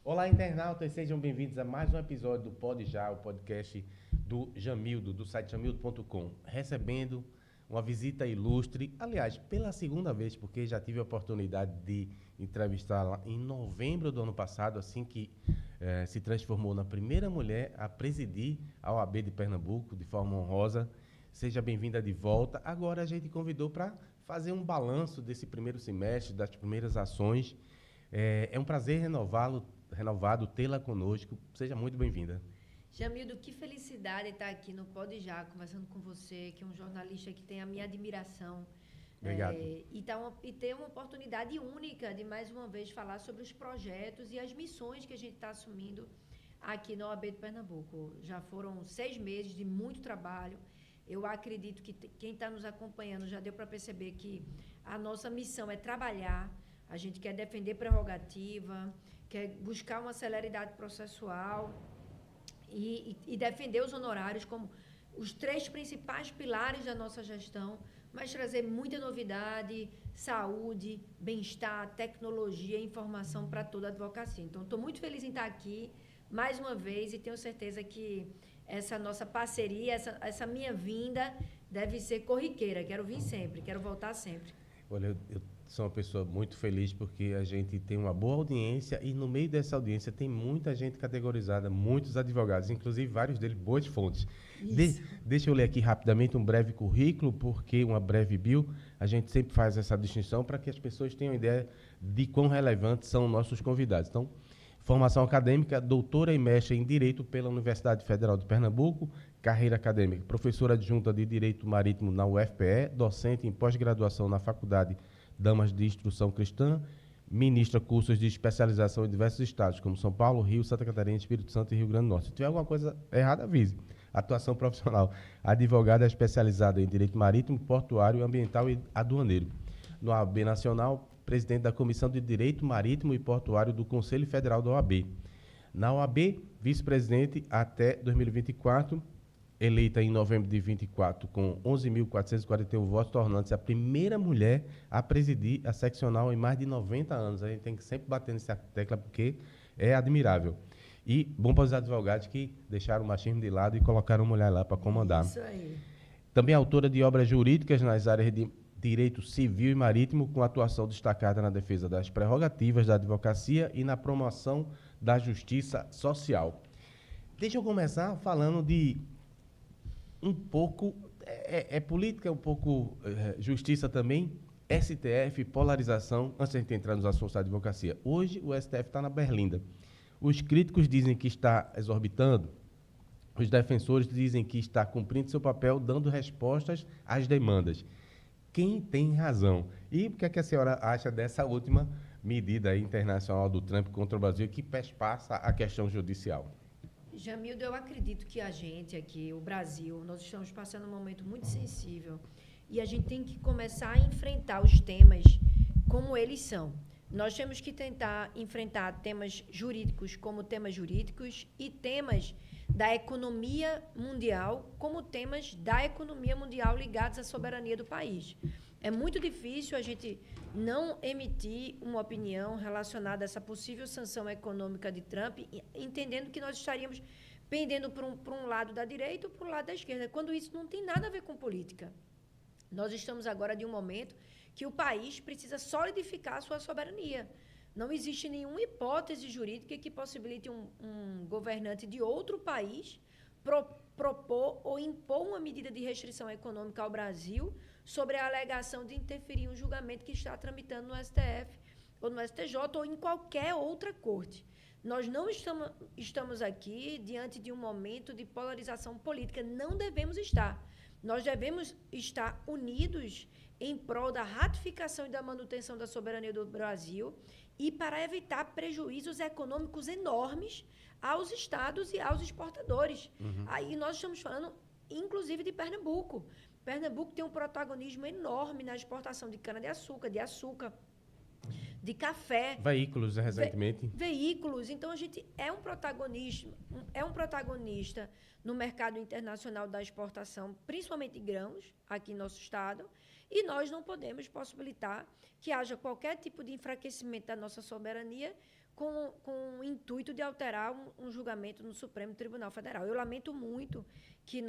Olá, internautas, sejam bem-vindos a mais um episódio do Pod Já, o podcast do Jamildo, do site jamildo.com, recebendo uma visita ilustre, aliás, pela segunda vez, porque já tive a oportunidade de entrevistá-la em novembro do ano passado, assim que se transformou na primeira mulher a presidir a OAB de Pernambuco, de forma honrosa. Seja bem-vinda de volta. Agora a gente convidou para fazer um balanço desse primeiro semestre, das primeiras ações. É um prazer renovado tê-la conosco. Seja muito bem-vinda. Jamildo, que felicidade estar aqui no Pode Já, conversando com você, que é um jornalista que tem a minha admiração. Obrigado. E ter uma oportunidade única de, mais uma vez, falar sobre os projetos e as missões que a gente está assumindo aqui na OAB de Pernambuco. Já foram 6 meses de muito trabalho. Eu acredito que quem está nos acompanhando já deu para perceber que a nossa missão é trabalhar, a gente quer defender prerrogativa, quer buscar uma celeridade processual e defender os honorários como os 3 principais pilares da nossa gestão, mas trazer muita novidade, saúde, bem-estar, tecnologia e informação para toda a advocacia. Então, estou muito feliz em estar aqui mais uma vez e tenho certeza que essa nossa parceria, essa minha vinda deve ser corriqueira. Quero vir sempre, quero voltar sempre. Olha, eu sou uma pessoa muito feliz porque a gente tem uma boa audiência e no meio dessa audiência tem muita gente categorizada, muitos advogados, inclusive vários deles boas fontes. Isso. Deixa eu ler aqui rapidamente um breve currículo, porque uma breve bio, a gente sempre faz essa distinção para que as pessoas tenham ideia de quão relevantes são nossos convidados. Então, formação acadêmica, doutora e mestre em Direito pela Universidade Federal de Pernambuco, carreira acadêmica, professora adjunta de Direito Marítimo na UFPE, docente em pós-graduação na Faculdade Damas de Instrução Cristã, ministra cursos de especialização em diversos estados, como São Paulo, Rio, Santa Catarina, Espírito Santo e Rio Grande do Norte. Se tiver alguma coisa errada, avise. Atuação profissional, advogada especializada em Direito Marítimo, Portuário, Ambiental e Aduaneiro. No AB Nacional, presidente da Comissão de Direito Marítimo e Portuário do Conselho Federal da OAB. Na OAB, vice-presidente até 2024, eleita em novembro de 24 com 11.441 votos, tornando-se a primeira mulher a presidir a seccional em mais de 90 anos. A gente tem que sempre bater nessa tecla porque é admirável. E bom para os advogados que deixaram o machismo de lado e colocaram mulher lá para comandar. Isso aí. Também autora de obras jurídicas nas áreas de direito civil e marítimo, com atuação destacada na defesa das prerrogativas da advocacia e na promoção da justiça social. Deixa eu começar falando de um pouco, política, um pouco justiça também, STF, polarização, antes de a gente entrar nos assuntos da advocacia. Hoje o STF está na berlinda. Os críticos dizem que está exorbitando, os defensores dizem que está cumprindo seu papel, dando respostas às demandas. Quem tem razão? E o que é que a senhora acha dessa última medida internacional do Trump contra o Brasil que perpassa a questão judicial? Jamildo, eu acredito que a gente aqui, o Brasil, nós estamos passando um momento muito sensível e a gente tem que começar a enfrentar os temas como eles são. Nós temos que tentar enfrentar temas jurídicos como temas jurídicos e temas da economia mundial como temas da economia mundial ligados à soberania do país. É muito difícil a gente não emitir uma opinião relacionada a essa possível sanção econômica de Trump, entendendo que nós estaríamos pendendo para um lado da direita ou para o lado da esquerda, quando isso não tem nada a ver com política. Nós estamos agora de um momento que o país precisa solidificar a sua soberania. Não existe nenhuma hipótese jurídica que possibilite um governante de outro país propor ou impor uma medida de restrição econômica ao Brasil sobre a alegação de interferir em um julgamento que está tramitando no STF ou no STJ ou em qualquer outra corte. Nós não estamos aqui diante de um momento de polarização política. Não devemos estar. Nós devemos estar unidos em prol da ratificação e da manutenção da soberania do Brasil e para evitar prejuízos econômicos enormes aos estados e aos exportadores. Aí nós estamos falando, inclusive, de Pernambuco. Pernambuco tem um protagonismo enorme na exportação de cana-de-açúcar, de açúcar. de café. Veículos, recentemente. Veículos. Então, a gente é um protagonista no mercado internacional da exportação, principalmente de grãos, aqui em nosso estado, e nós não podemos possibilitar que haja qualquer tipo de enfraquecimento da nossa soberania com o intuito de alterar um julgamento no Supremo Tribunal Federal. Eu lamento muito que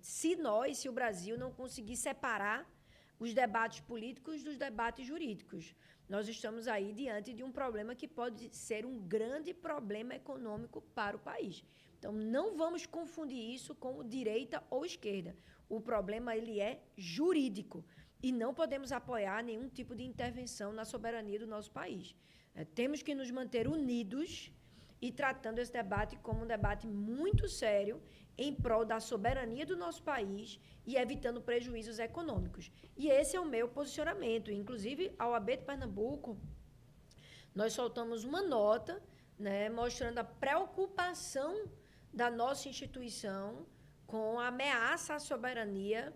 se o Brasil não conseguir separar os debates políticos dos debates jurídicos. Nós estamos aí diante de um problema que pode ser um grande problema econômico para o país. Então, não vamos confundir isso com direita ou esquerda. O problema ele é jurídico e não podemos apoiar nenhum tipo de intervenção na soberania do nosso país. Temos que nos manter unidos e tratando esse debate como um debate muito sério em prol da soberania do nosso país e evitando prejuízos econômicos. E esse é o meu posicionamento. Inclusive, a OAB de Pernambuco, nós soltamos uma nota, né, mostrando a preocupação da nossa instituição com a ameaça à soberania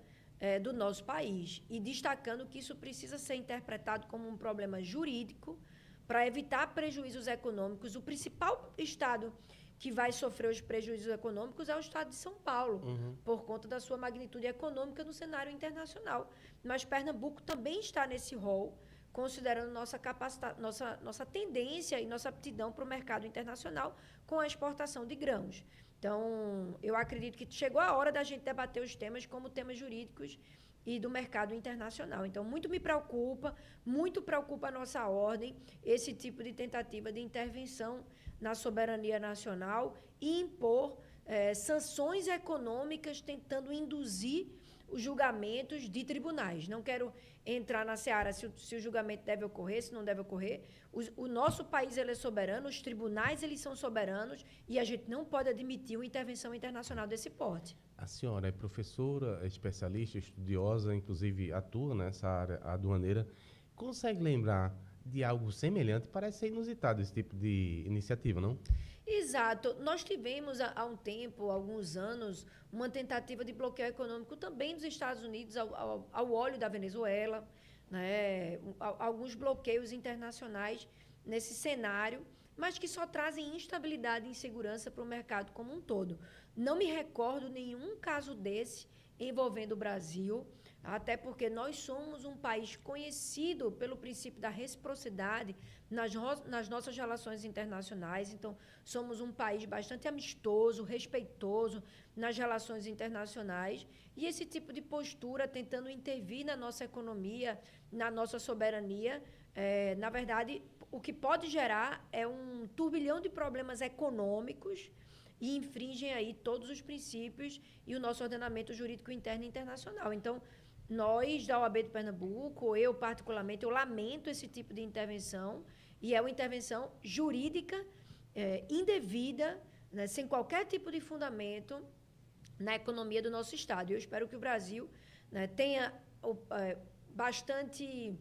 do nosso país e destacando que isso precisa ser interpretado como um problema jurídico para evitar prejuízos econômicos. O principal estado que vai sofrer os prejuízos econômicos é o estado de São Paulo, por conta da sua magnitude econômica no cenário internacional. Mas Pernambuco também está nesse rol, considerando nossa tendência e nossa aptidão para o mercado internacional com a exportação de grãos. Então, eu acredito que chegou a hora da gente debater os temas como temas jurídicos e do mercado internacional. Então, muito preocupa a nossa ordem esse tipo de tentativa de intervenção na soberania nacional e impor sanções econômicas tentando induzir os julgamentos de tribunais. Não quero entrar na seara se o julgamento deve ocorrer, se não deve ocorrer. O nosso país ele é soberano, os tribunais eles são soberanos e a gente não pode admitir uma intervenção internacional desse porte. A senhora é professora, é especialista, estudiosa, inclusive atua nessa área aduaneira. Consegue lembrar de algo semelhante? Parece ser inusitado esse tipo de iniciativa, não? Exato. Nós tivemos há um tempo, alguns anos, uma tentativa de bloqueio econômico também dos Estados Unidos ao óleo da Venezuela, né? Alguns bloqueios internacionais nesse cenário, mas que só trazem instabilidade e insegurança para o mercado como um todo. Não me recordo nenhum caso desse envolvendo o Brasil, até porque nós somos um país conhecido pelo princípio da reciprocidade nas nossas relações internacionais. Então, somos um país bastante amistoso, respeitoso nas relações internacionais. E esse tipo de postura, tentando intervir na nossa economia, na nossa soberania, na verdade, o que pode gerar é um turbilhão de problemas econômicos e infringem aí todos os princípios e o nosso ordenamento jurídico interno e internacional. Então, nós, da OAB de Pernambuco, eu particularmente, eu lamento esse tipo de intervenção, e é uma intervenção jurídica, indevida, né, sem qualquer tipo de fundamento na economia do nosso Estado. Eu espero que o Brasil, né, tenha bastante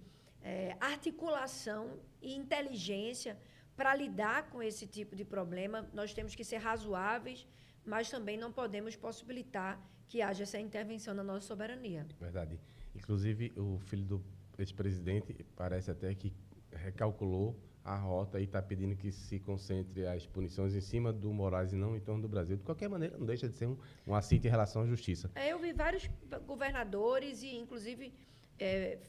articulação e inteligência para lidar com esse tipo de problema. Nós temos que ser razoáveis, mas também não podemos possibilitar que haja essa intervenção na nossa soberania. Verdade. Inclusive, o filho do ex-presidente parece até que recalculou a rota e está pedindo que se concentre as punições em cima do Moraes e não em torno do Brasil. De qualquer maneira, não deixa de ser um assito em relação à justiça. Eu vi vários governadores e, inclusive,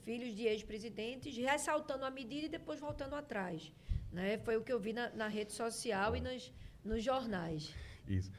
filhos de ex-presidentes ressaltando a medida e depois voltando atrás. Né? Foi o que eu vi na rede social e nos jornais. Isso.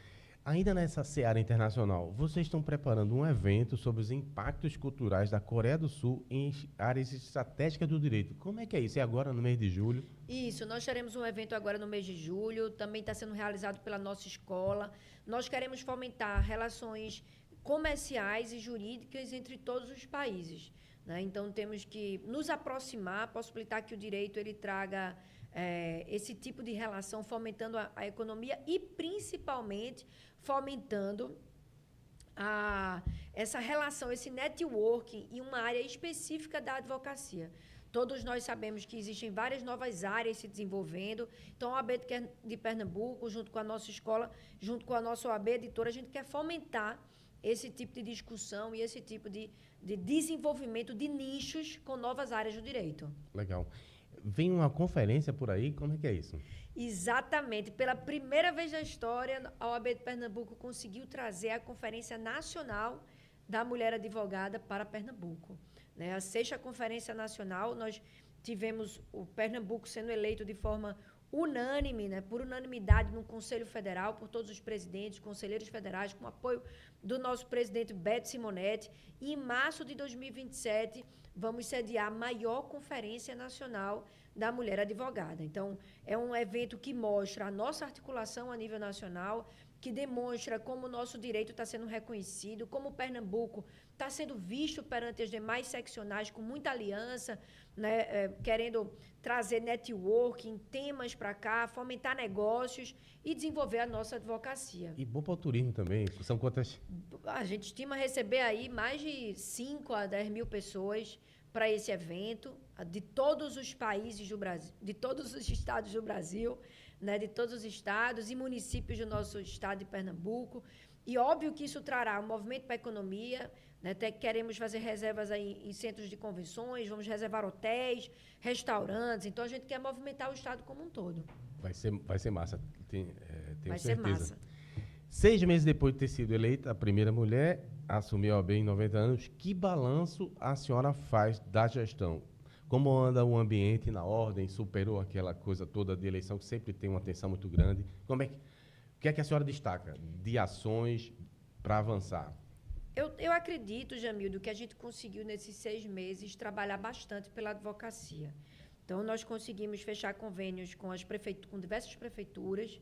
Ainda nessa seara internacional, vocês estão preparando um evento sobre os impactos culturais da Coreia do Sul em áreas estratégicas do direito. Como é que é isso? É agora no mês de julho? Isso, nós teremos um evento agora no mês de julho, também está sendo realizado pela nossa escola. Nós queremos fomentar relações comerciais e jurídicas entre todos os países. Né? Então, temos que nos aproximar, possibilitar que o direito ele traga esse tipo de relação, fomentando a economia e, principalmente, fomentando essa relação, esse networking em uma área específica da advocacia. Todos nós sabemos que existem várias novas áreas se desenvolvendo. Então, a OAB de Pernambuco, junto com a nossa escola, junto com a nossa OAB editora, a gente quer fomentar esse tipo de discussão e esse tipo de desenvolvimento de nichos com novas áreas do direito. Legal. vem uma conferência por aí, como é que é isso? Exatamente. Pela primeira vez na história, a OAB de Pernambuco conseguiu trazer a Conferência Nacional da Mulher Advogada para Pernambuco. Né? A 6ª Conferência Nacional, nós tivemos o Pernambuco sendo eleito de forma unânime, né, por unanimidade no Conselho Federal, por todos os presidentes, conselheiros federais, com apoio do nosso presidente Beto Simonetti. E em março de 2027, vamos sediar a maior conferência nacional da mulher advogada. Então, é um evento que mostra a nossa articulação a nível nacional, que demonstra como o nosso direito está sendo reconhecido, como o Pernambuco está sendo visto perante as demais seccionais com muita aliança, né, querendo trazer networking, temas para cá, fomentar negócios e desenvolver a nossa advocacia. E bom para o turismo também. São quantas? A gente estima receber aí mais de 5 a 10 mil pessoas para esse evento, de todos os países do Brasil, de todos os estados do Brasil, né, de todos os estados e municípios do nosso estado de Pernambuco. E óbvio que isso trará um movimento para a economia, né, até queremos fazer reservas aí em centros de convenções, vamos reservar hotéis, restaurantes. Então, a gente quer movimentar o estado como um todo. Vai ser massa, tenho vai certeza. Ser massa. 6 meses depois de ter sido eleita a primeira mulher, assumiu a OAB em 90 anos, que balanço a senhora faz da gestão? Como anda o ambiente na ordem? Superou aquela coisa toda de eleição que sempre tem uma tensão muito grande? O que é que a senhora destaca de ações para avançar? Eu acredito, Jamildo, que a gente conseguiu nesses 6 meses trabalhar bastante pela advocacia. Então, nós conseguimos fechar convênios com diversas prefeituras.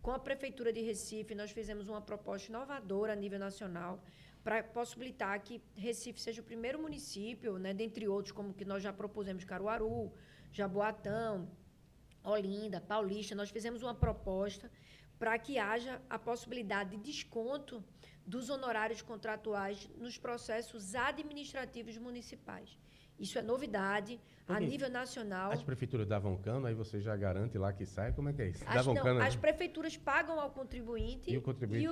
Com a Prefeitura de Recife, nós fizemos uma proposta inovadora a nível nacional para possibilitar que Recife seja o primeiro município, né, dentre outros, como que nós já propusemos Caruaru, Jaboatão, Olinda, Paulista. Nós fizemos uma proposta para que haja a possibilidade de desconto dos honorários contratuais nos processos administrativos municipais. Isso é novidade a nível nacional. As prefeituras davam cano, aí você já garante lá que sai? Como é que é isso? As prefeituras pagam ao contribuinte e o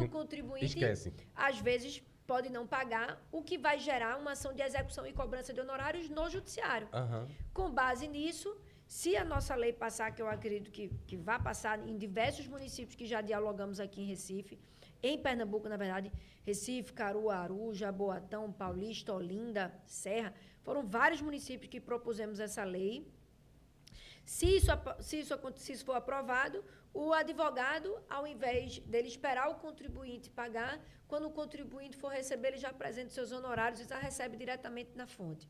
contribuinte esquece. Às vezes, pode não pagar, o que vai gerar uma ação de execução e cobrança de honorários no judiciário. Com base nisso, se a nossa lei passar, que eu acredito que vai passar em diversos municípios que já dialogamos aqui em Recife, em Pernambuco, na verdade, Recife, Caruaru, Jaboatão, Paulista, Olinda, Serra, foram vários municípios que propusemos essa lei. Se isso for aprovado, o advogado, ao invés dele esperar o contribuinte pagar, quando o contribuinte for receber, ele já apresenta seus honorários e já recebe diretamente na fonte.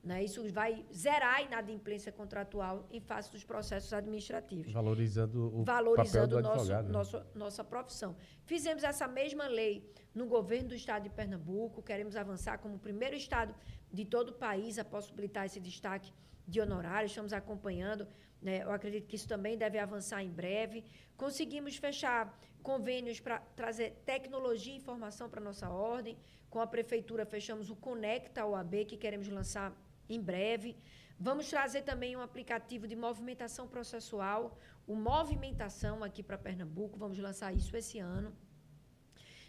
Né? Isso vai zerar a inadimplência contratual em face dos processos administrativos. Valorizando o papel do advogado. Nossa profissão. Fizemos essa mesma lei no governo do estado de Pernambuco. Queremos avançar como o primeiro estado de todo o país a possibilitar esse destaque de honorários. Estamos acompanhando. Né? Eu acredito que isso também deve avançar em breve. Conseguimos fechar convênios para trazer tecnologia e informação para a nossa ordem. Com a prefeitura, fechamos o Conecta OAB, que queremos lançar em breve. Vamos trazer também um aplicativo de movimentação processual, o Movimentação aqui para Pernambuco. Vamos lançar isso esse ano.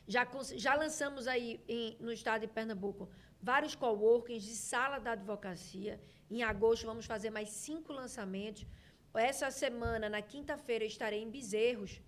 Já lançamos aí no estado de Pernambuco vários coworkings de sala da advocacia. Em agosto vamos fazer mais 5 lançamentos. Essa semana, na quinta-feira, estarei em Bezerros,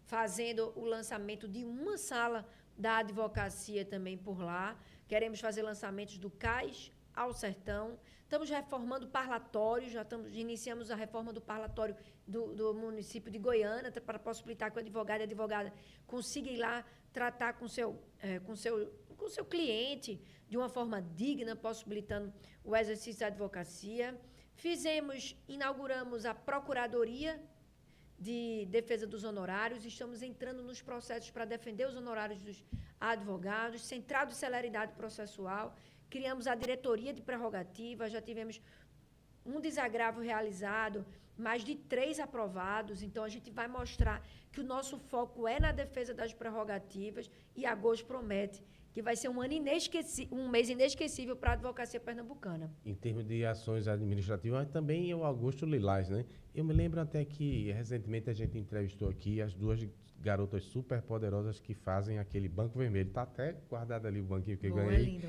fazendo o lançamento de uma sala da advocacia também por lá. Queremos fazer lançamentos do CAIS ao Sertão. Estamos reformando parlatórios, iniciamos a reforma do parlatório do município de Goiânia, para possibilitar que o advogado e a advogada consigam ir lá tratar com seu cliente de uma forma digna, possibilitando o exercício da advocacia. Inauguramos a Procuradoria de Defesa dos Honorários, estamos entrando nos processos para defender os honorários dos advogados, centrado em celeridade processual. Criamos a diretoria de prerrogativa, já tivemos um desagravo realizado, mais de 3 aprovados. Então, a gente vai mostrar que o nosso foco é na defesa das prerrogativas e agosto promete que vai ser um mês inesquecível para a advocacia pernambucana. Em termos de ações administrativas, mas também o Augusto Lilás, né? Eu me lembro até que, recentemente, a gente entrevistou aqui as 2 garotas super poderosas que fazem aquele banco vermelho. Está até guardado ali o banquinho que eu ganhei.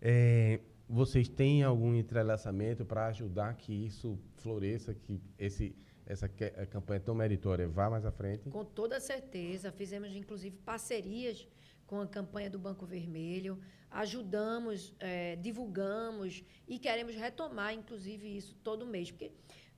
É lindo. vocês têm algum entrelaçamento para ajudar que isso floresça, que essa campanha tão meritória vá mais à frente? Com toda certeza. Fizemos, inclusive, parcerias com a campanha do Banco Vermelho, ajudamos, divulgamos e queremos retomar, inclusive, isso todo mês. Porque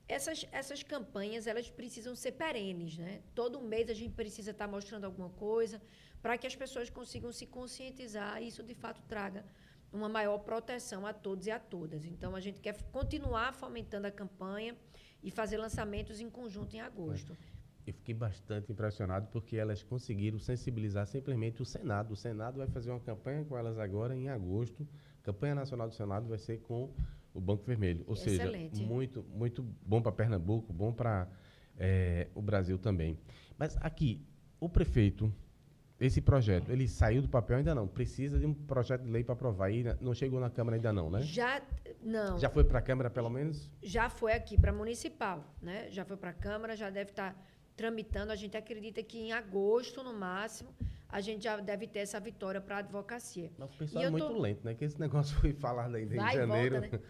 essas campanhas, elas precisam ser perenes, né? Todo mês a gente precisa estar mostrando alguma coisa para que as pessoas consigam se conscientizar e isso, de fato, traga uma maior proteção a todos e a todas. Então, a gente quer continuar fomentando a campanha e fazer lançamentos em conjunto em agosto. Eu fiquei bastante impressionado porque elas conseguiram sensibilizar simplesmente o Senado. O Senado vai fazer uma campanha com elas agora em agosto. A campanha nacional do Senado vai ser com o Banco Vermelho. Ou Excelente. seja, muito, muito bom para Pernambuco, bom para o Brasil também. Mas aqui, o prefeito, esse projeto, ele saiu do papel ainda não? Precisa de um projeto de lei para aprovar. E não chegou na Câmara ainda não, né? Não. Já foi para a Câmara, pelo menos? Já foi aqui para a Municipal, né? Já foi para a Câmara, já deve estar tramitando. A gente acredita que em agosto, no máximo, a gente já deve ter essa vitória para a advocacia. Mas o pessoal é muito lento, né? Que esse negócio foi falado ainda em janeiro. Volta, né?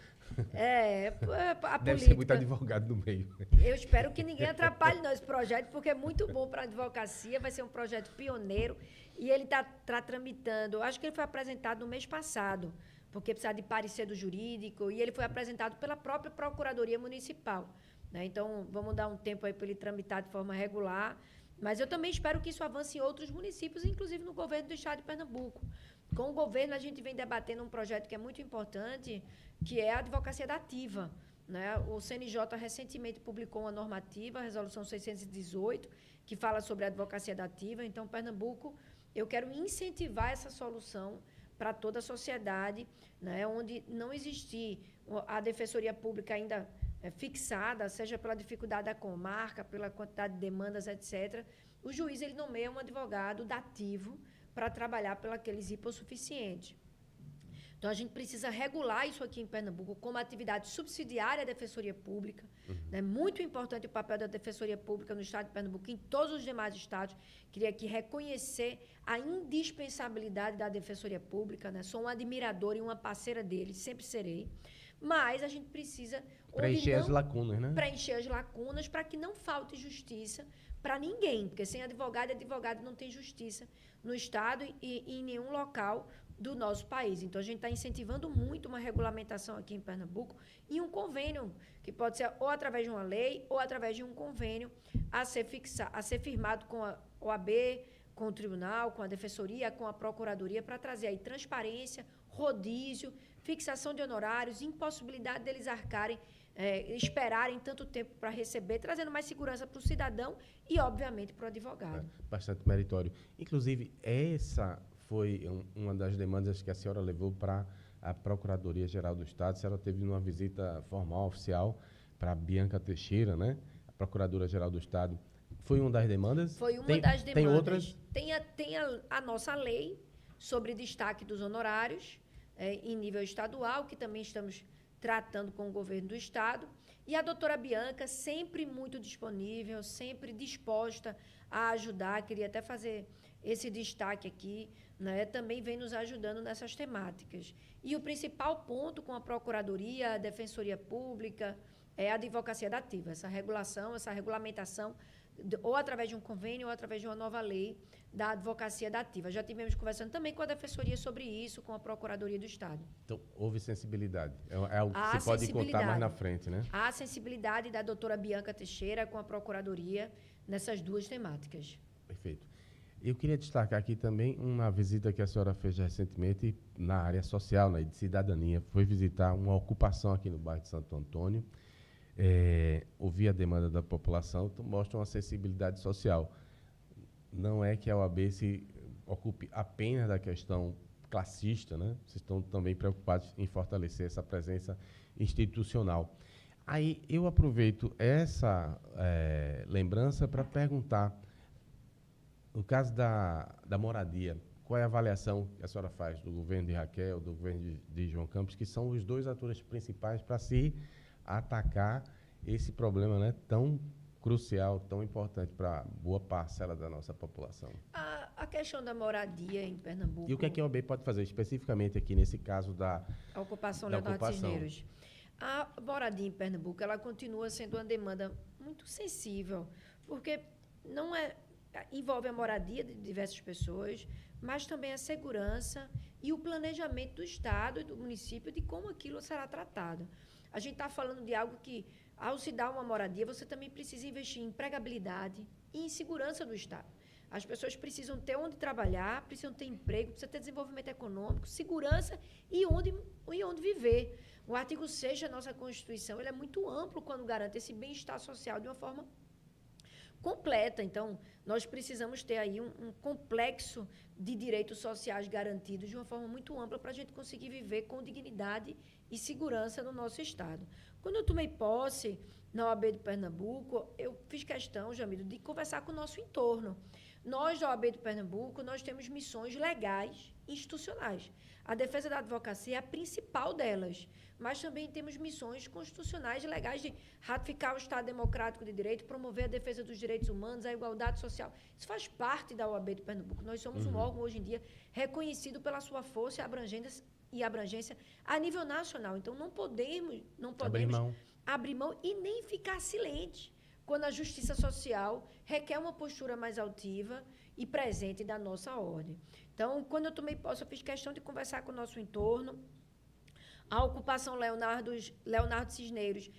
A deve política, ser muito advogado no meio. Eu espero que ninguém atrapalhe não esse projeto, porque é muito bom para a advocacia, vai ser um projeto pioneiro e ele está tramitando. Acho que ele foi apresentado no mês passado, porque precisa de parecer do jurídico, e ele foi apresentado pela própria Procuradoria Municipal, né? Então, vamos dar um tempo aí para ele tramitar de forma regular. Mas eu também espero que isso avance em outros municípios, inclusive no governo do estado de Pernambuco. Com o governo, a gente vem debatendo um projeto que é muito importante, que é a advocacia dativa, né? O CNJ recentemente publicou uma normativa, a Resolução 618, que fala sobre a advocacia dativa. Então, Pernambuco, eu quero incentivar essa solução para toda a sociedade, né? Onde não existir a defensoria pública ainda fixada, seja pela dificuldade da comarca, pela quantidade de demandas, etc., o juiz ele nomeia um advogado dativo para trabalhar pelos hipossuficientes. Então, a gente precisa regular isso aqui em Pernambuco como atividade subsidiária à defensoria pública. É muito importante o papel da defensoria pública no estado de Pernambuco e em todos os demais estados. Queria aqui reconhecer a indispensabilidade da defensoria pública, né? Sou uma admiradora e uma parceira dele, sempre serei. Mas a gente precisa preencher as lacunas, né? Preencher as lacunas para que não falte justiça para ninguém, porque sem advogado não tem justiça no estado e em nenhum local do nosso país. Então, a gente está incentivando muito uma regulamentação aqui em Pernambuco e um convênio, que pode ser ou através de uma lei ou através de um convênio a ser firmado com a OAB, com o tribunal, com a defensoria, com a procuradoria, para trazer aí transparência, rodízio, fixação de honorários, impossibilidade deles arcarem, esperarem tanto tempo para receber, trazendo mais segurança para o cidadão e, obviamente, para o advogado. Bastante meritório. Inclusive, essa foi uma das demandas que a senhora levou para a Procuradoria-Geral do Estado. A senhora teve uma visita formal, oficial, para a Bianca Teixeira, né? A Procuradora-Geral do Estado. Foi uma das demandas? Foi uma das demandas. Tem outras? Tem a nossa lei sobre destaque dos honorários em nível estadual, que também estamos tratando com o governo do estado. E a doutora Bianca, sempre muito disponível, sempre disposta a ajudar. Queria até fazer esse destaque aqui, né? Também vem nos ajudando nessas temáticas. E o principal ponto com a Procuradoria, a Defensoria Pública, é a advocacia dativa, essa regulação, essa regulamentação, ou através de um convênio ou através de uma nova lei da advocacia dativa. Já tivemos conversando também com a Defensoria sobre isso, com a Procuradoria do Estado. Então, houve sensibilidade. É algo que se pode contar mais na frente, né? A sensibilidade da doutora Bianca Teixeira com a Procuradoria nessas duas temáticas. Perfeito. Eu queria destacar aqui também uma visita que a senhora fez recentemente na área social, né, de cidadania. Foi visitar uma ocupação aqui no bairro de Santo Antônio. Ouvir a demanda da população, então mostra uma sensibilidade social. Não é que a OAB se ocupe apenas da questão classista, né? Vocês estão também preocupados em fortalecer essa presença institucional. Aí eu aproveito essa lembrança para perguntar, no caso da moradia, qual é a avaliação que a senhora faz do governo de Raquel, do governo de João Campos, que são os dois atores principais para se atacar esse problema, né, tão crucial, tão importante para boa parcela da nossa população? A questão da moradia em Pernambuco. E o que é que a OAB pode fazer especificamente aqui nesse caso a ocupação da Leonardo ocupação? Cisneros. A moradia em Pernambuco, ela continua sendo uma demanda muito sensível, porque não envolve a moradia de diversas pessoas, mas também a segurança e o planejamento do Estado e do município de como aquilo será tratado. A gente está falando de algo que, ao se dar uma moradia, você também precisa investir em empregabilidade e em segurança do Estado. As pessoas precisam ter onde trabalhar, precisam ter emprego, precisam ter desenvolvimento econômico, segurança e onde viver. O artigo 6 da nossa Constituição ele é muito amplo quando garante esse bem-estar social de uma forma completa. Então, nós precisamos ter aí um complexo de direitos sociais garantidos de uma forma muito ampla para a gente conseguir viver com dignidade e segurança no nosso Estado. Quando eu tomei posse na OAB de Pernambuco, eu fiz questão, Jamil, de conversar com o nosso entorno. Nós, da OAB de Pernambuco, nós temos missões legais e institucionais. A defesa da advocacia é a principal delas, mas também temos missões constitucionais e legais de ratificar o Estado democrático de direito, promover a defesa dos direitos humanos, a igualdade social. Isso faz parte da OAB de Pernambuco. Nós somos um órgão, hoje em dia, reconhecido pela sua força e abrangência a nível nacional. Então, não podemos abrir mão e nem ficar silente quando a justiça social requer uma postura mais altiva e presente da nossa ordem. Então, quando eu tomei posse, eu fiz questão de conversar com o nosso entorno. A ocupação Leonardo Cisneros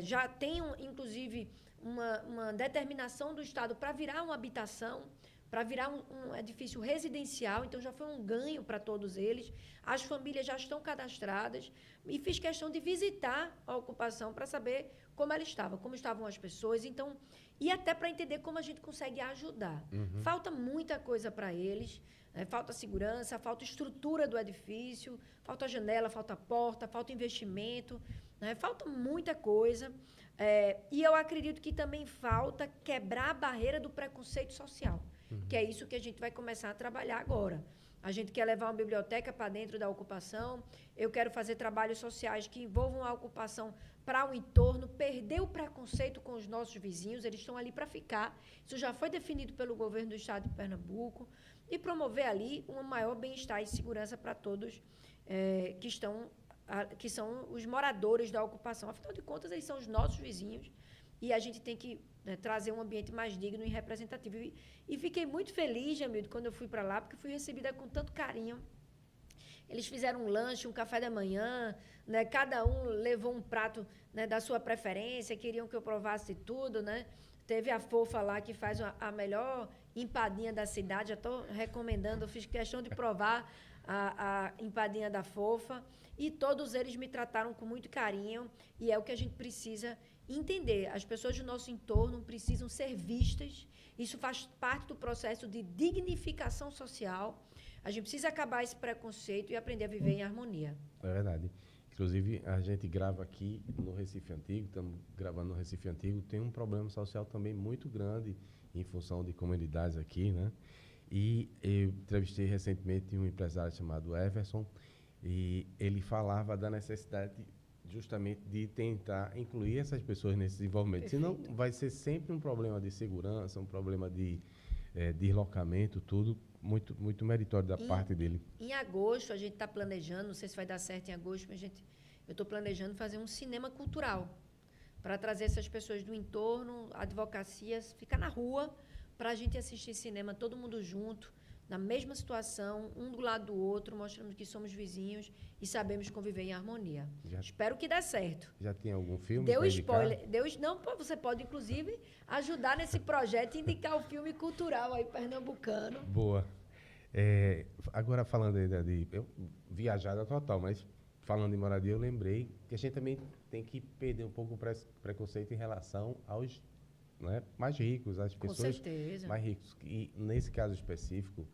já tem, inclusive, uma determinação do Estado para virar uma habitação, para virar um edifício residencial, então já foi um ganho para todos eles. As famílias já estão cadastradas e fiz questão de visitar a ocupação para saber como ela estava, como estavam as pessoas, então, e até para entender como a gente consegue ajudar. Falta muita coisa para eles, falta segurança, falta estrutura do edifício, falta janela, falta porta, falta investimento, falta muita coisa. E eu acredito que também falta quebrar a barreira do preconceito social, que é isso que a gente vai começar a trabalhar agora. A gente quer levar uma biblioteca para dentro da ocupação, eu quero fazer trabalhos sociais que envolvam a ocupação para o entorno, perder o preconceito com os nossos vizinhos, eles estão ali para ficar. Isso já foi definido pelo governo do Estado de Pernambuco, e promover ali um maior bem-estar e segurança para todos que são os moradores da ocupação. Afinal de contas, eles são os nossos vizinhos, e a gente tem que trazer um ambiente mais digno e representativo. E fiquei muito feliz, Jamildo, quando eu fui para lá, porque fui recebida com tanto carinho. Eles fizeram um lanche, um café da manhã, cada um levou um prato da sua preferência, queriam que eu provasse tudo. Teve a Fofa lá, que faz a melhor empadinha da cidade, já estou recomendando, eu fiz questão de provar a empadinha da Fofa, e todos eles me trataram com muito carinho, e é o que a gente precisa entender. As pessoas do nosso entorno precisam ser vistas, isso faz parte do processo de dignificação social. A gente precisa acabar esse preconceito e aprender a viver em harmonia. É verdade. Inclusive, a gente grava aqui no Recife Antigo, estamos gravando no Recife Antigo, tem um problema social também muito grande em função de comunidades aqui, E eu entrevistei recentemente um empresário chamado Everson, e ele falava da necessidade justamente de tentar incluir essas pessoas nesse desenvolvimento. Senão vai ser sempre um problema de segurança, um problema de deslocamento, tudo muito, muito meritório da parte dele. Em agosto, a gente está planejando, não sei se vai dar certo em agosto, mas eu estou planejando fazer um cinema cultural para trazer essas pessoas do entorno, advocacias, ficar na rua, para a gente assistir cinema todo mundo junto, na mesma situação, um do lado do outro, mostrando que somos vizinhos e sabemos conviver em harmonia. Espero que dê certo. Já tem algum filme? Deu spoiler. Não, você pode, inclusive, ajudar nesse projeto e indicar o filme cultural aí pernambucano. Boa. Agora, falando ainda eu viajada total, mas falando em moradia, eu lembrei que a gente também tem que perder um pouco o preconceito em relação aos mais ricos, as pessoas mais ricas. E, nesse caso específico,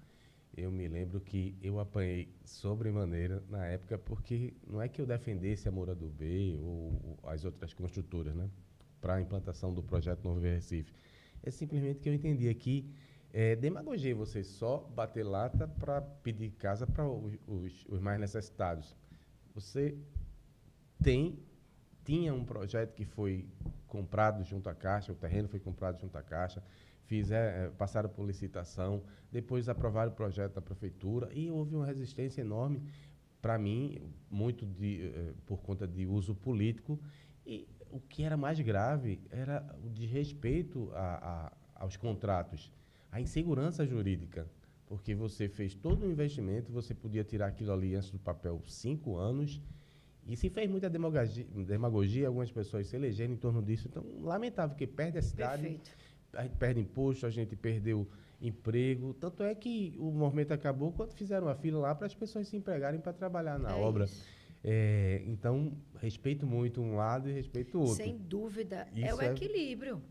eu me lembro que eu apanhei sobremaneira na época, porque não é que eu defendesse a Moura do B ou as outras construtoras, para a implantação do projeto Novo Viver Recife. É simplesmente que eu entendia que demagogia você só bater lata para pedir casa para os mais necessitados. Você tem tinha um projeto que foi comprado junto à Caixa, o terreno foi comprado junto à Caixa, passaram por licitação, depois aprovaram o projeto da prefeitura e houve uma resistência enorme, para mim, muito por conta de uso político. E o que era mais grave era o desrespeito aos contratos, a insegurança jurídica, porque você fez todo o investimento, você podia tirar aquilo ali antes do papel 5 anos, e se fez muita demagogia, algumas pessoas se elegeram em torno disso. Então, lamentável, porque perde a cidade, Perfeito. a gente perde imposto, a gente perdeu emprego. Tanto é que o movimento acabou quando fizeram a fila lá para as pessoas se empregarem para trabalhar na obra. Isso. Então, respeito muito um lado e respeito o outro. Sem dúvida. Isso É o equilíbrio.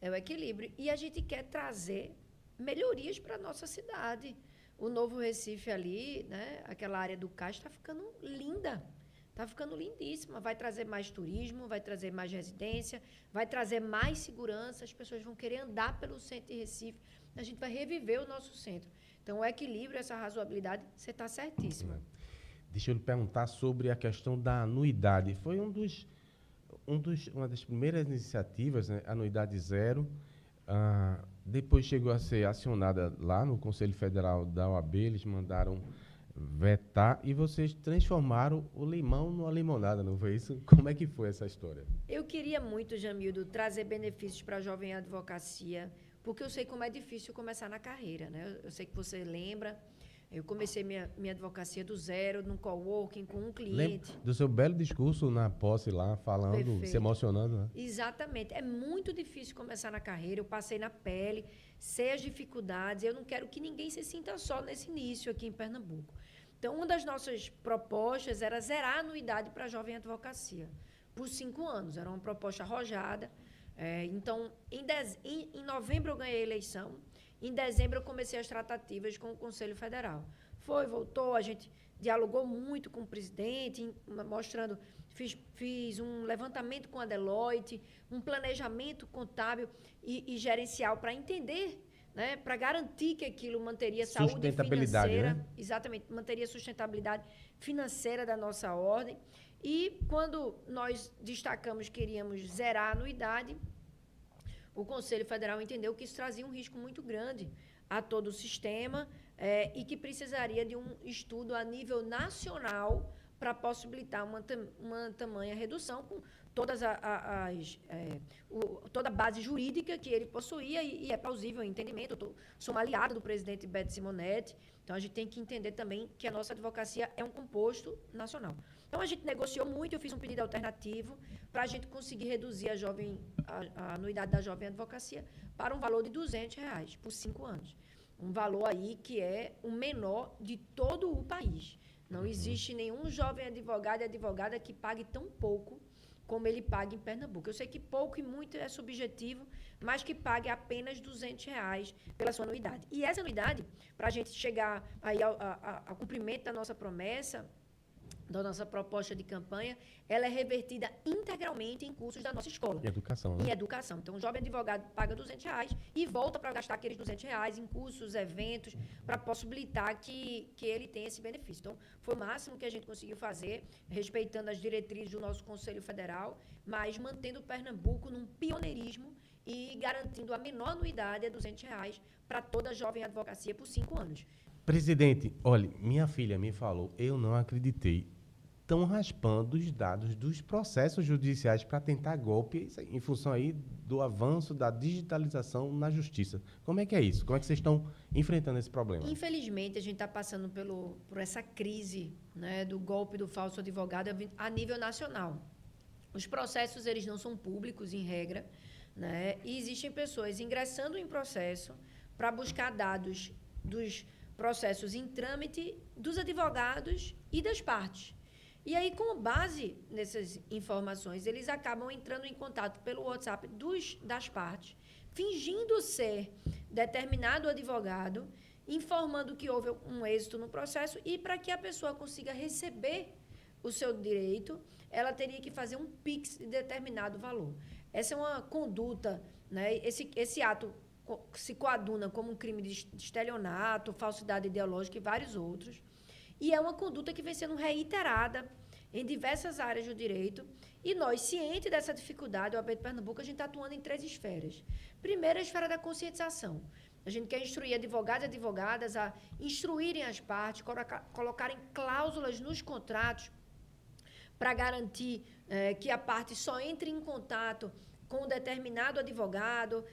É o equilíbrio. E a gente quer trazer melhorias para a nossa cidade. O Novo Recife ali, né, aquela área do cais, está ficando linda. Está ficando lindíssima. Vai trazer mais turismo, vai trazer mais residência, vai trazer mais segurança. As pessoas vão querer andar pelo centro de Recife. A gente vai reviver o nosso centro. Então, o equilíbrio, essa razoabilidade, você está certíssima. Deixa eu lhe perguntar sobre a questão da anuidade. Foi uma das primeiras iniciativas, né, anuidade zero. Depois chegou a ser acionada lá no Conselho Federal da OAB, eles mandaram vetar e vocês transformaram o limão numa limonada, não foi isso? Como é que foi essa história? Eu queria muito, Jamildo, trazer benefícios para a jovem advocacia, porque eu sei como é difícil começar na carreira, né? Eu sei que você lembra, eu comecei minha advocacia do zero, num coworking, com um cliente. Lembra do seu belo discurso na posse lá, falando, Perfeito. Se emocionando, né? Exatamente. É muito difícil começar na carreira, eu passei na pele, sei as dificuldades, eu não quero que ninguém se sinta só nesse início aqui em Pernambuco. Então, uma das nossas propostas era zerar a anuidade para a jovem advocacia, por 5 anos. Era uma proposta arrojada. Então, em novembro eu ganhei a eleição, em dezembro eu comecei as tratativas com o Conselho Federal. Voltou, a gente dialogou muito com o presidente, mostrando, fiz um levantamento com a Deloitte, um planejamento contábil e gerencial para entender, né, para garantir que aquilo manteria saúde financeira, né? Exatamente, manteria sustentabilidade financeira da nossa ordem. E quando nós destacamos que queríamos zerar a anuidade, o Conselho Federal entendeu que isso trazia um risco muito grande a todo o sistema e que precisaria de um estudo a nível nacional para possibilitar uma tamanha redução com toda a base jurídica que ele possuía e é plausível o entendimento. Eu sou uma aliada do presidente Beto Simonetti, então a gente tem que entender também que a nossa advocacia é um composto nacional. Então a gente negociou muito, eu fiz um pedido alternativo para a gente conseguir reduzir a anuidade da jovem advocacia para um valor de R$200 por 5 anos. Um valor aí que é o menor de todo o país. Não existe nenhum jovem advogado e advogada que pague tão pouco como ele paga em Pernambuco. Eu sei que pouco e muito é subjetivo, mas que pague apenas R$200 pela sua anuidade. E essa anuidade, para a gente chegar aí ao cumprimento da nossa promessa, da nossa proposta de campanha, ela é revertida integralmente em cursos da nossa escola. Em educação, né? Em educação. Então, o jovem advogado paga R$200 e volta para gastar aqueles R$200 em cursos, eventos, para possibilitar que ele tenha esse benefício. Então, foi o máximo que a gente conseguiu fazer, respeitando as diretrizes do nosso Conselho Federal, mas mantendo o Pernambuco num pioneirismo e garantindo a menor anuidade, R$200, para toda jovem advocacia por 5 anos. Presidente, olha, minha filha me falou, eu não acreditei. Estão raspando os dados dos processos judiciais para tentar golpe em função aí do avanço da digitalização na justiça. Como é que é isso? Como é que vocês estão enfrentando esse problema? Infelizmente, a gente está passando por essa crise, né, do golpe do falso advogado a nível nacional. Os processos eles não são públicos, em regra, né, e existem pessoas ingressando em processo para buscar dados dos processos em trâmite dos advogados e das partes. E aí, com base nessas informações, eles acabam entrando em contato pelo WhatsApp das partes, fingindo ser determinado advogado, informando que houve um êxito no processo e para que a pessoa consiga receber o seu direito, ela teria que fazer um Pix de determinado valor. Essa é uma conduta, né? Esse ato se coaduna como um crime de estelionato, falsidade ideológica e vários outros. E é uma conduta que vem sendo reiterada em diversas áreas do direito. E nós, cientes dessa dificuldade, o OAB de Pernambuco, a gente está atuando em 3 esferas. Primeiro, a esfera da conscientização. A gente quer instruir advogados e advogadas a instruírem as partes, colocarem cláusulas nos contratos para garantir que a parte só entre em contato com um determinado advogado,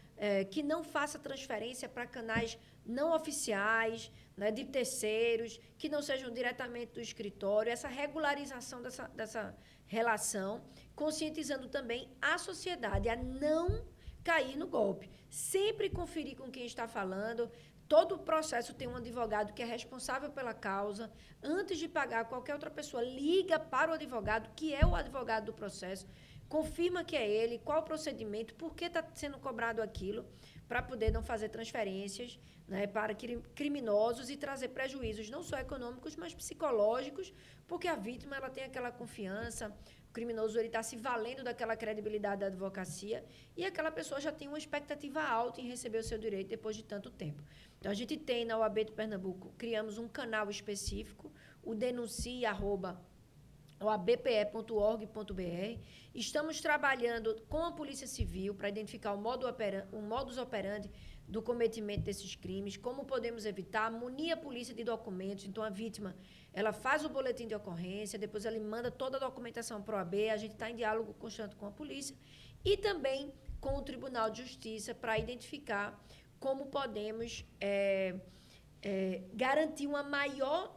que não faça transferência para canais não oficiais, né, de terceiros, que não sejam diretamente do escritório, essa regularização dessa relação, conscientizando também a sociedade a não cair no golpe. Sempre conferir com quem está falando. Todo o processo tem um advogado que é responsável pela causa. Antes de pagar qualquer outra pessoa, liga para o advogado, que é o advogado do processo, confirma que é ele, qual o procedimento, por que está sendo cobrado aquilo, para poder não fazer transferências, né, para criminosos e trazer prejuízos não só econômicos, mas psicológicos, porque a vítima ela tem aquela confiança, o criminoso está se valendo daquela credibilidade da advocacia e aquela pessoa já tem uma expectativa alta em receber o seu direito depois de tanto tempo. Então, a gente tem na OAB de Pernambuco, criamos um canal específico, o denuncie@oabpe.org.br. Estamos trabalhando com a Polícia Civil para identificar o modus operandi do cometimento desses crimes, como podemos evitar, munir a polícia de documentos. Então, a vítima ela faz o boletim de ocorrência, depois ela manda toda a documentação para o OAB, a gente está em diálogo constante com a polícia e também com o Tribunal de Justiça para identificar como podemos garantir uma maior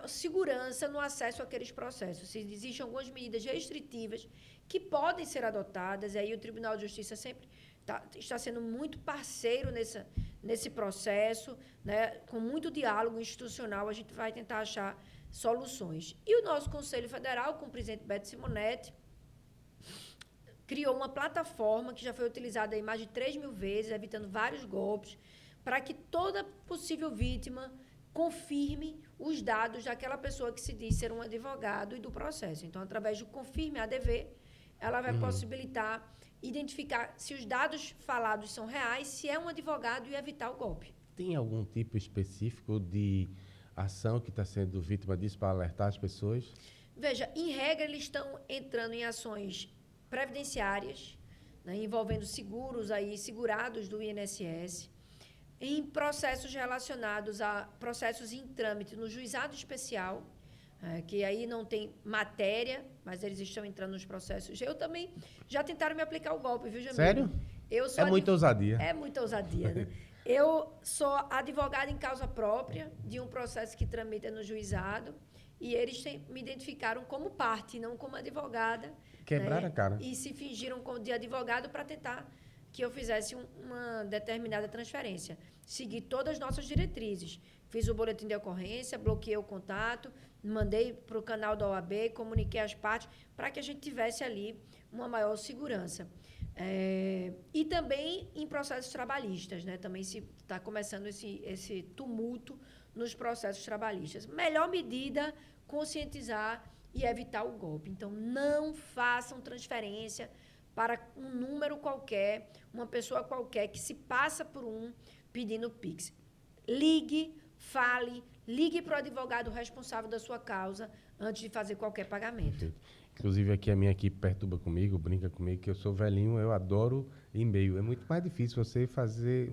segurança no acesso àqueles processos. Se existem algumas medidas restritivas que podem ser adotadas, e aí o Tribunal de Justiça sempre está sendo muito parceiro nesse processo, né? Com muito diálogo institucional, a gente vai tentar achar soluções. E o nosso Conselho Federal, com o presidente Beto Simonetti, criou uma plataforma que já foi utilizada aí mais de 3.000 vezes, evitando vários golpes, para que toda possível vítima confirme os dados daquela pessoa que se diz ser um advogado e do processo. Então, através do Confirme ADV, ela vai possibilitar identificar se os dados falados são reais, se é um advogado e evitar o golpe. Tem algum tipo específico de ação que está sendo vítima disso para alertar as pessoas? Veja, em regra, eles estão entrando em ações previdenciárias, né, envolvendo seguros aí, segurados do INSS, em processos relacionados a processos em trâmite no juizado especial, que aí não tem matéria, mas eles estão entrando nos processos. Eu também já tentaram me aplicar o golpe, viu, Jamil? Sério? Muita ousadia. É muita ousadia, né? Eu sou advogada em causa própria de um processo que tramita no juizado e eles me identificaram como parte, não como advogada. Quebraram a cara. E se fingiram de advogado para tentar que eu fizesse uma determinada transferência. Segui todas as nossas diretrizes. Fiz o boletim de ocorrência, bloqueei o contato, mandei para o canal da OAB, comuniquei as partes para que a gente tivesse ali uma maior segurança. E também em processos trabalhistas, né? Também se está começando esse tumulto nos processos trabalhistas. Melhor medida, conscientizar e evitar o golpe. Então, não façam transferência para um número qualquer, uma pessoa qualquer que se passa por pedindo Pix. Ligue, fale, ligue para o advogado responsável da sua causa antes de fazer qualquer pagamento. Inclusive, aqui a minha equipe perturba comigo, brinca comigo, que eu sou velhinho, eu adoro e-mail. É muito mais difícil você fazer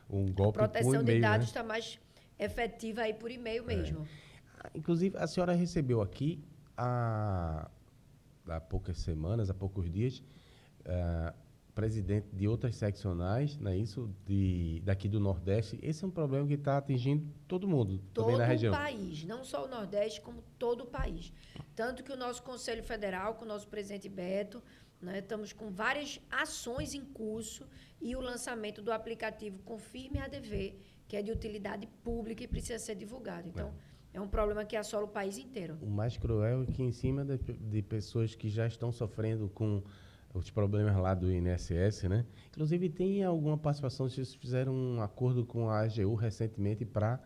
um golpe por e-mail. A proteção de dados está mais efetiva aí por e-mail mesmo. Inclusive, a senhora recebeu aqui, há poucas semanas, há poucos dias, presidente de outras seccionais, não é isso? Daqui do Nordeste. Esse é um problema que está atingindo todo mundo, também na região. Todo o país, não só o Nordeste, como todo o país. Tanto que o nosso Conselho Federal, com o nosso presidente Beto, né, estamos com várias ações em curso e o lançamento do aplicativo Confirme ADV, que é de utilidade pública e precisa ser divulgado. Então, é um problema que assola o país inteiro. O mais cruel é que, em cima de pessoas que já estão sofrendo com os problemas lá do INSS, né? Inclusive, tem alguma participação, vocês fizeram um acordo com a AGU recentemente para